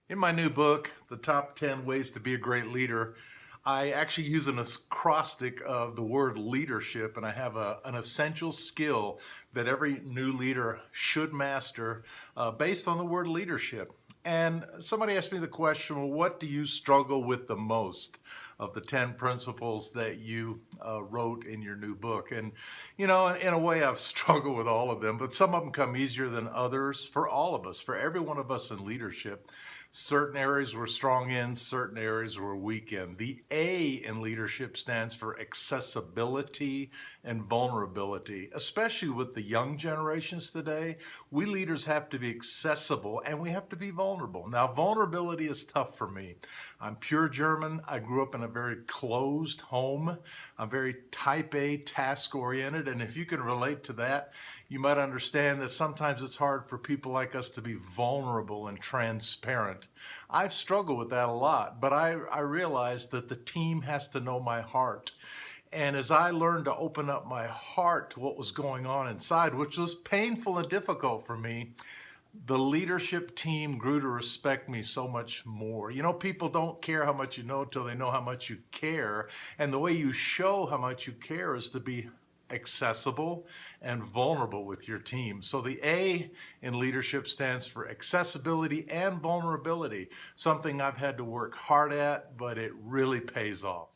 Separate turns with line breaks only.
In my new book, The Top 10 Ways to Be a Great Leader, I actually use an acrostic of the word leadership, and I have an essential skill that every new leader should master based on the word leadership. And somebody asked me the question, well, what do you struggle with the most of the 10 principles that you wrote in your new book? And, in a way, I've struggled with all of them, but some of them come easier than others for all of us, for every one of us in leadership. Certain areas we're strong in, certain areas we're weak in. The A in leadership stands for accessibility and vulnerability, especially with the young generations today. We leaders have to be accessible and we have to be vulnerable. Now, vulnerability is tough for me. I'm pure German. I grew up in a very closed home. I'm very type A, task oriented. And if you can relate to that, you might understand that sometimes it's hard for people like us to be vulnerable and transparent. I've struggled with that a lot, but I realized that the team has to know my heart. And as I learned to open up my heart to what was going on inside, which was painful and difficult for me, the leadership team grew to respect me so much more. People don't care how much you know till they know how much you care. And the way you show how much you care is to be accessible and vulnerable with your team. So the A in leadership stands for accessibility and vulnerability, something I've had to work hard at, but it really pays off.